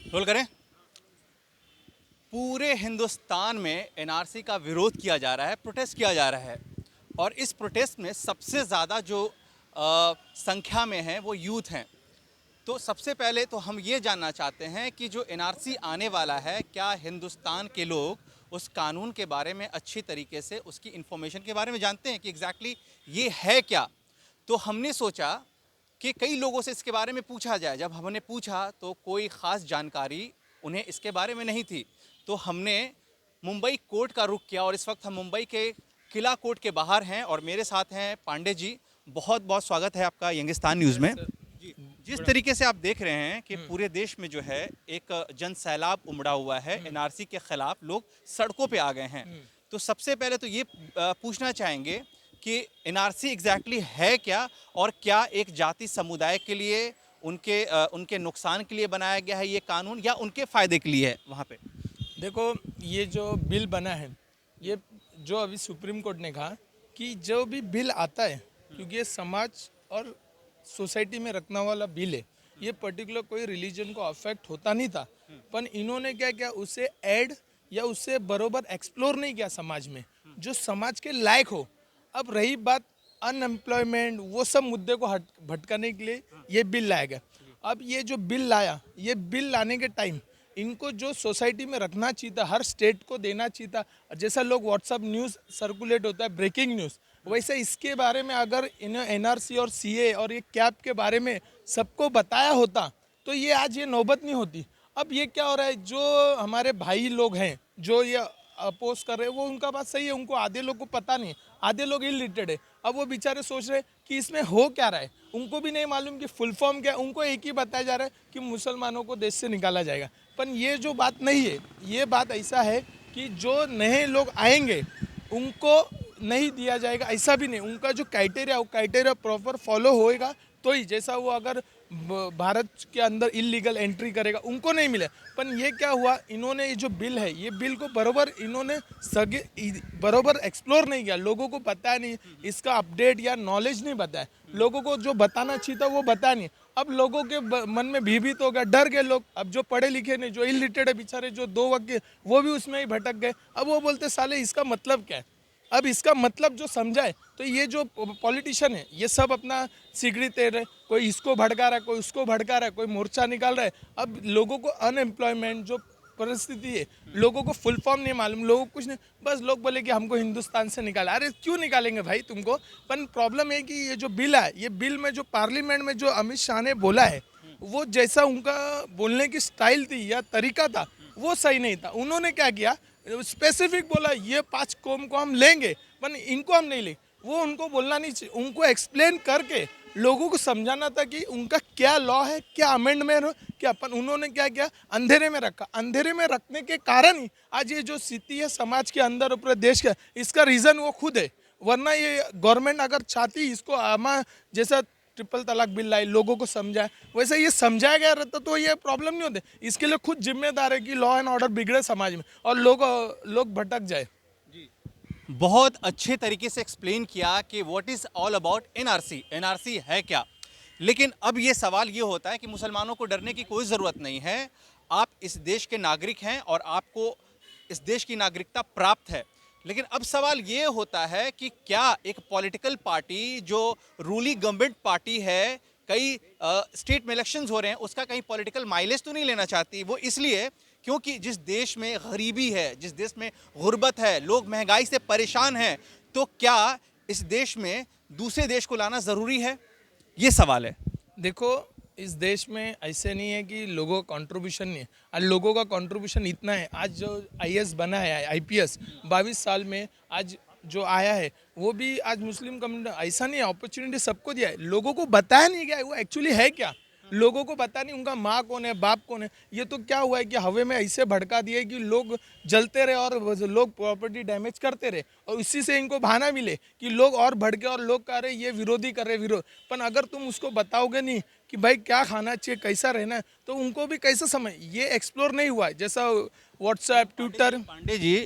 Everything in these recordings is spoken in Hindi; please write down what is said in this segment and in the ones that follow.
रोल करें। पूरे हिंदुस्तान में एनआरसी का विरोध किया जा रहा है, प्रोटेस्ट किया जा रहा है। और इस प्रोटेस्ट में सबसे ज़्यादा जो संख्या में है वो यूथ हैं। तो सबसे पहले तो हम ये जानना चाहते हैं कि जो एनआरसी आने वाला है, क्या हिंदुस्तान के लोग उस कानून के बारे में अच्छी तरीके से उसकी इन्फॉर्मेशन के बारे में जानते हैं कि एग्जैक्टली ये है क्या। तो हमने सोचा कि कई लोगों से इसके बारे में पूछा जाए। जब हमने पूछा तो कोई ख़ास जानकारी उन्हें इसके बारे में नहीं थी। तो हमने मुंबई कोर्ट का रुख किया और इस वक्त हम मुंबई के किला कोर्ट के बाहर हैं और मेरे साथ हैं पांडे जी। बहुत बहुत स्वागत है आपका यंगिस्तान न्यूज़ में। जी, जिस तरीके से आप देख रहे हैं कि पूरे देश में जो है एक जन सैलाब उमड़ा हुआ है, एनआरसी के खिलाफ लोग सड़कों पे आ गए हैं। तो सबसे पहले तो ये पूछना चाहेंगे कि एनआरसी एग्जैक्टली है क्या, और क्या एक जाति समुदाय के लिए उनके नुकसान के लिए बनाया गया है ये कानून, या उनके फ़ायदे के लिए है वहाँ पे। देखो, ये जो बिल बना है, ये जो अभी सुप्रीम कोर्ट ने कहा कि जो भी बिल आता है, क्योंकि ये समाज और सोसाइटी में रखने वाला बिल है, ये पर्टिकुलर कोई रिलीजन को अफेक्ट होता नहीं था, पर इन्होंने क्या किया, उसे ऐड या उसे बरोबर एक्सप्लोर नहीं किया समाज में, जो समाज के लायक हो। अब रही बात अनएम्प्लॉयमेंट, वो सब मुद्दे को भटकाने के लिए ये बिल लाया गया। अब ये जो बिल लाया, ये बिल लाने के टाइम इनको जो सोसाइटी में रखना चाहिए था, हर स्टेट को देना चाहिए था। जैसा लोग व्हाट्सअप न्यूज़ सर्कुलेट होता है, ब्रेकिंग न्यूज़, वैसे इसके बारे में अगर इन्हें एनआरसी और सीए और ये कैप के बारे में सबको बताया होता तो ये आज ये नौबत नहीं होती। अब ये क्या हो रहा है, जो हमारे भाई लोग हैं जो ये अपोज कर रहे हैं, वो उनका बात सही है, उनको आधे लोग को पता नहीं है, आधे लोग इलिटरेट है। अब वो बेचारे सोच रहे हैं कि इसमें हो क्या रहा है, उनको भी नहीं मालूम कि फुल फॉर्म क्या है। उनको एक ही बताया जा रहा है कि मुसलमानों को देश से निकाला जाएगा, पर ये जो बात नहीं है, ये बात ऐसा है कि जो नए लोग आएंगे उनको नहीं दिया जाएगा, ऐसा भी नहीं। उनका जो क्राइटेरिया, वो क्राइटेरिया प्रॉपर फॉलो होएगा तो ही, जैसा वो अगर भारत के अंदर इलीगल एंट्री करेगा उनको नहीं मिले। पर ये क्या हुआ, इन्होंने ये जो बिल है, ये बिल को बरोबर इन्होंने बरोबर एक्सप्लोर नहीं किया, लोगों को बताया नहीं, इसका अपडेट या नॉलेज नहीं बताया, लोगों को जो बताना चाहिए था वो बताया नहीं। अब लोगों के मन में भीभीत हो गया, डर गए लोग। अब जो पढ़े लिखे नहीं, जो इलिटरेट है बेचारे, जो 2 वक्त के, वो भी उसमें ही भटक गए। अब वो बोलते साले इसका मतलब क्या है। अब इसका मतलब जो समझाए, तो ये जो पॉलिटिशियन है ये सब अपना सिगड़ी तेर रहे, कोई इसको भड़का रहा है, कोई उसको भड़का रहा है, कोई मोर्चा निकाल रहा है। अब लोगों को अनएम्प्लॉयमेंट जो परिस्थिति है, लोगों को फुल फॉर्म नहीं मालूम, लोगों को कुछ नहीं, बस लोग बोले कि हमको हिंदुस्तान से निकाला। अरे क्यों निकालेंगे भाई तुमको। पर प्रॉब्लम है कि ये जो बिल है, ये बिल में जो पार्लियामेंट में जो अमित शाह ने बोला है, वो जैसा उनका बोलने की स्टाइल थी या तरीका था, वो सही नहीं था। उन्होंने क्या किया, स्पेसिफिक बोला ये 5 कौम को हम लेंगे, पर इनको हम नहीं लेंगे। वो उनको बोलना नहीं चाहिए, उनको एक्सप्लेन करके लोगों को समझाना था कि उनका क्या लॉ है, क्या अमेंडमेंट हो क्या। अपन उन्होंने क्या किया, अंधेरे में रखा। अंधेरे में रखने के कारण ही आज ये जो स्थिति है समाज के अंदर पूरे देश का, इसका रीज़न वो खुद है। वरना ये गवर्नमेंट अगर चाहती इसको आमा जैसा ट्रिपल तलाक बिल लाई, लोगों को समझाए, वैसे ये समझाया गया रहता तो ये प्रॉब्लम नहीं होते। इसके लिए खुद जिम्मेदार है कि लॉ एंड ऑर्डर बिगड़े समाज में और लोग भटक जाए। बहुत अच्छे तरीके से एक्सप्लेन किया कि what is all about NRC, NRC है क्या। लेकिन अब ये सवाल ये होता है कि मुसलमानों को डरने की कोई ज़रूरत नहीं है। आप इस देश के नागरिक हैं और आपको इस देश की नागरिकता प्राप्त है। लेकिन अब सवाल ये होता है कि क्या एक पॉलिटिकल पार्टी जो रूलिंग गवर्नमेंट पार्टी है, कई स्टेट में इलेक्शंस हो रहे हैं, उसका कहीं पॉलिटिकल माइलेज तो नहीं लेना चाहती। वो इसलिए क्योंकि जिस देश में गरीबी है, जिस देश में गुर्बत है, लोग महंगाई से परेशान हैं, तो क्या इस देश में दूसरे देश को लाना ज़रूरी है, ये सवाल है। देखो, इस देश में ऐसे नहीं है कि लोगों का कंट्रीब्यूशन नहीं है। आज लोगों का कंट्रीब्यूशन इतना है, आज जो आईएएस बना है, आईपीएस 22 साल में आज जो आया है, वो भी आज मुस्लिम कम्युनिटी, ऐसा नहीं है, अपॉर्चुनिटी सबको दिया है, लोगों को बताया नहीं गया है वो एक्चुअली है क्या। लोगों को पता नहीं उनका माँ कौन है, बाप कौन है। ये तो क्या हुआ है कि हवा में ऐसे भड़का दिए कि लोग जलते रहे और लोग प्रॉपर्टी डैमेज करते रहे, और इसी से इनको बहाना मिले कि लोग और भड़के और लोग कह रहे ये विरोधी कर रहे विरोध। पर अगर तुम उसको बताओगे नहीं कि भाई क्या खाना चाहिए, कैसा रहना है, तो उनको भी कैसे समझ, ये एक्सप्लोर नहीं हुआ है। जैसा WhatsApp, Twitter. Pandey ji,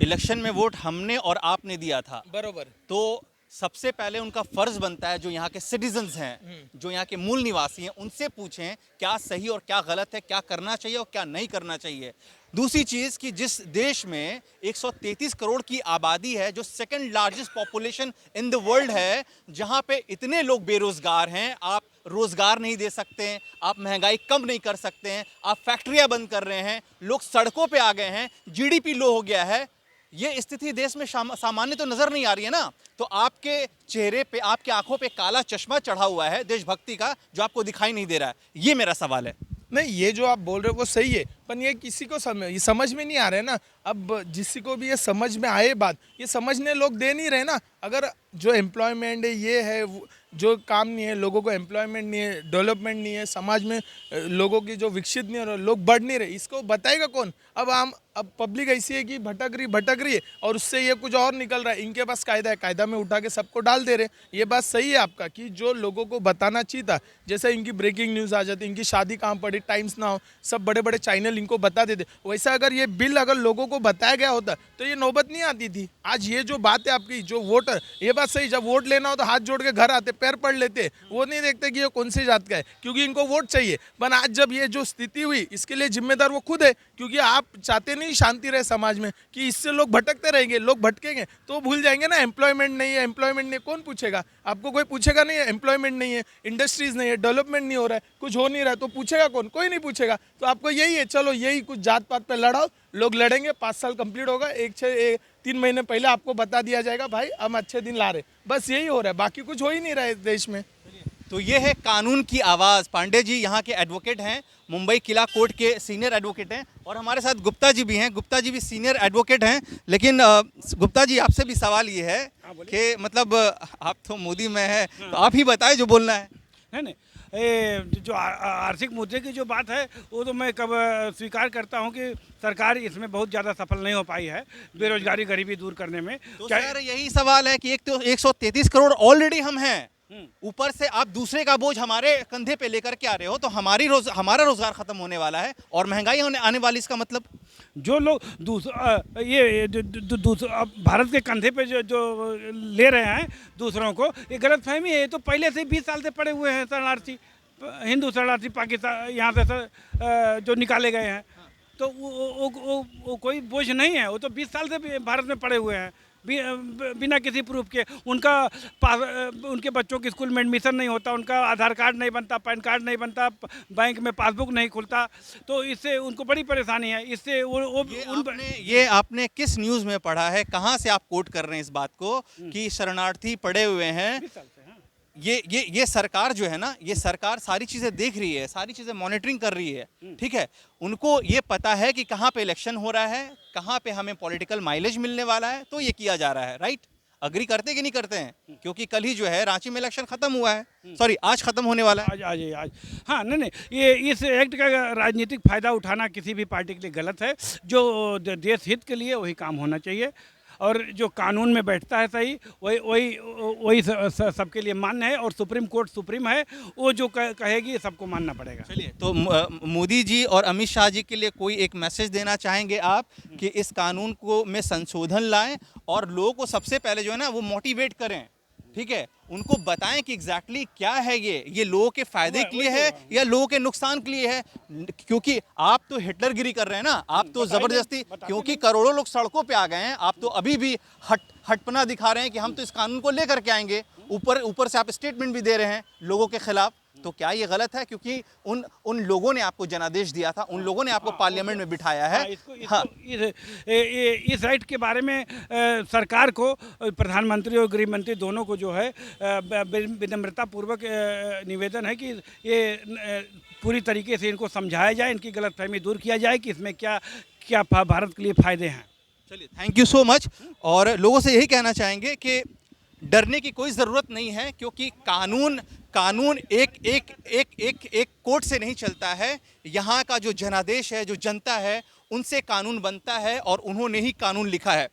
election में वोट हमने और आपने दिया था, बरोबर। तो सबसे पहले उनका फर्ज बनता है जो यहाँ के सिटीजन्स हैं, जो यहाँ के मूल निवासी हैं, उनसे पूछें क्या सही और क्या गलत है, क्या करना चाहिए और क्या नहीं करना चाहिए। दूसरी चीज़ कि जिस देश में 133 करोड़ की आबादी है, जो second largest population in the world है, जहाँ पे इतने लोग बेरोजगार हैं, आप रोजगार नहीं दे सकते हैं, आप महंगाई कम नहीं कर सकते हैं, आप फैक्ट्रियां बंद कर रहे हैं, लोग सड़कों पे आ गए हैं, जीडीपी लो हो गया है, ये स्थिति देश में सामान्य तो नजर नहीं आ रही है ना। तो आपके चेहरे पे, आपकी आंखों पे काला चश्मा चढ़ा हुआ है देशभक्ति का, जो आपको दिखाई नहीं दे रहा है। ये मेरा सवाल है। नहीं, ये जो आप बोल रहे हो वो सही है, पर ये किसी को ये समझ में नहीं आ रहा है ना। अब जिसी को भी ये समझ में आए बात, ये समझने लोग दे नहीं रहे ना। अगर जो एम्प्लॉयमेंट है ये है, जो काम नहीं है, लोगों को एम्प्लॉयमेंट नहीं है, डेवलपमेंट नहीं है, समाज में लोगों की जो विकसित नहीं हो रहा, लोग बढ़ नहीं रहे, इसको बताएगा कौन? अब पब्लिक ऐसी है कि भटक रही है और उससे ये कुछ और निकल रहा है। इनके पास कायदा है, कायदा में उठा के सबको डाल दे रहे। ये बात सही है आपका कि जो लोगों को बताना चाहिए था, जैसे इनकी ब्रेकिंग न्यूज़ आ जाती, इनकी शादी कहाँ पड़ी, टाइम्स नाउ, सब बड़े बड़े चैनल इनको बता देते, वैसा अगर ये बिल अगर लोगों को बताया गया होता तो ये नौबत नहीं आती थी। आज ये जो बात है आपकी, जो वोटर, ये बात सही, जब वोट लेना हो तो हाथ जोड़ के घर आते, पैर पड़ लेते, वो नहीं देखते कि ये कौन सी जात का है, क्योंकि इनको वोट चाहिए। पर आज जब ये जो स्थिति हुई, इसके लिए जिम्मेदार वो खुद है, क्योंकि आप चाहते नहीं शांति रहे समाज में, कि इससे लोग भटकते रहेंगे, लोग भटकेंगे तो भूल जाएंगे ना एम्प्लॉयमेंट नहीं है, एम्प्लॉयमेंट नहीं, कौन पूछेगा आपको? कोई पूछेगा नहीं है, एम्प्लॉयमेंट नहीं है, इंडस्ट्रीज नहीं है, डेवलपमेंट नहीं हो रहा है, कुछ हो नहीं रहा है, तो पूछेगा कौन? कोई नहीं पूछेगा। तो आपको यही है, चलो यही कुछ जात पात पे लड़ाओ, लोग लड़ेंगे, 5 साल कंप्लीट होगा, 3 महीने पहले आपको बता दिया जाएगा भाई हम अच्छे दिन ला रहे। बस यही हो रहा है, बाकी कुछ हो ही नहीं रहा है देश में। तो ये है कानून की आवाज़। पांडे जी यहाँ के एडवोकेट हैं, मुंबई किला कोर्ट के सीनियर एडवोकेट हैं, और हमारे साथ गुप्ता जी भी हैं। गुप्ता जी भी सीनियर एडवोकेट हैं। लेकिन गुप्ता जी, आपसे भी सवाल ये है कि मतलब आप तो मोदी में है, तो आप ही बताएं जो बोलना है। नहीं, जो आर्थिक मुद्दे की जो बात है, वो तो मैं कब स्वीकार करता हूँ कि सरकार इसमें बहुत ज़्यादा सफल नहीं हो पाई है बेरोजगारी, गरीबी दूर करने में। तो सर यही सवाल है कि एक तो 133 करोड़ ऑलरेडी हम हैं, ऊपर से आप दूसरे का बोझ हमारे कंधे पे लेकर के आ रहे हो, तो हमारा रोजगार खत्म होने वाला है और महंगाई आने वाली। इसका मतलब जो लोग अब भारत के कंधे पे जो ले रहे हैं दूसरों को, ये गलतफहमी है। ये तो पहले से 20 साल से पड़े हुए हैं शरणार्थी, हिंदू शरणार्थी पाकिस्तान यहाँ से जो निकाले गए हैं, तो वो कोई बोझ नहीं है। वो तो 20 साल से भारत में पड़े हुए हैं बिना किसी प्रूफ के। उनके बच्चों के स्कूल में एडमिशन नहीं होता, उनका आधार कार्ड नहीं बनता, पैन कार्ड नहीं बनता, बैंक में पासबुक नहीं खुलता, तो इससे उनको बड़ी परेशानी है। इससे ये आपने किस न्यूज़ में पढ़ा है, कहाँ से आप कोट कर रहे हैं इस बात को कि शरणार्थी पड़े हुए हैं? ये सरकार जो है ना, ये सरकार सारी चीज़ें देख रही है, सारी चीज़ें मॉनिटरिंग कर रही है, ठीक है। उनको ये पता है कि कहाँ पे इलेक्शन हो रहा है, कहाँ पे हमें पॉलिटिकल माइलेज मिलने वाला है, तो ये किया जा रहा है। राइट, अग्री करते कि नहीं करते हैं? क्योंकि कल ही जो है रांची में इलेक्शन खत्म हुआ है, सॉरी आज खत्म होने वाला है। आज हाँ, नहीं, ये इस एक्ट का राजनीतिक फायदा उठाना किसी भी पार्टी के लिए गलत है। जो देश हित के लिए वही काम होना चाहिए, और जो कानून में बैठता है सही, वही सबके लिए मान्य है। और सुप्रीम कोर्ट सुप्रीम है, वो जो कहेगी सबको मानना पड़ेगा। चलिए, तो मोदी जी और अमित शाह जी के लिए कोई एक मैसेज देना चाहेंगे आप कि इस कानून को में संशोधन लाएं और लोगों को सबसे पहले जो है ना वो मोटिवेट करें, ठीक है, उनको बताएं कि एग्जैक्टली क्या है ये लोगों के फायदे के लिए है या लोगों के नुकसान के लिए है। क्योंकि आप तो हिटलरगिरी कर रहे हैं ना, आप तो जबरदस्ती, क्योंकि करोड़ों लोग सड़कों पे आ गए हैं, आप तो अभी भी हटपना दिखा रहे हैं कि हम तो इस कानून को लेकर के आएंगे, ऊपर से आप स्टेटमेंट भी दे रहे हैं लोगों के खिलाफ। तो क्या ये गलत है? क्योंकि उन लोगों ने आपको जनादेश दिया था, उन लोगों ने आपको पार्लियामेंट में बिठाया है। इस राइट के बारे में सरकार को, प्रधानमंत्री और गृह मंत्री दोनों को जो है विनम्रता पूर्वक निवेदन है कि ये पूरी तरीके से इनको समझाया जाए, इनकी गलतफहमी दूर किया जाए कि इसमें क्या क्या भारत के लिए फ़ायदे हैं। चलिए, थैंक यू सो मच। और लोगों से यही कहना चाहेंगे कि डरने की कोई ज़रूरत नहीं है, क्योंकि कानून एक कोर्ट से नहीं चलता है। यहाँ का जो जनादेश है, जो जनता है, उनसे कानून बनता है और उन्होंने ही कानून लिखा है।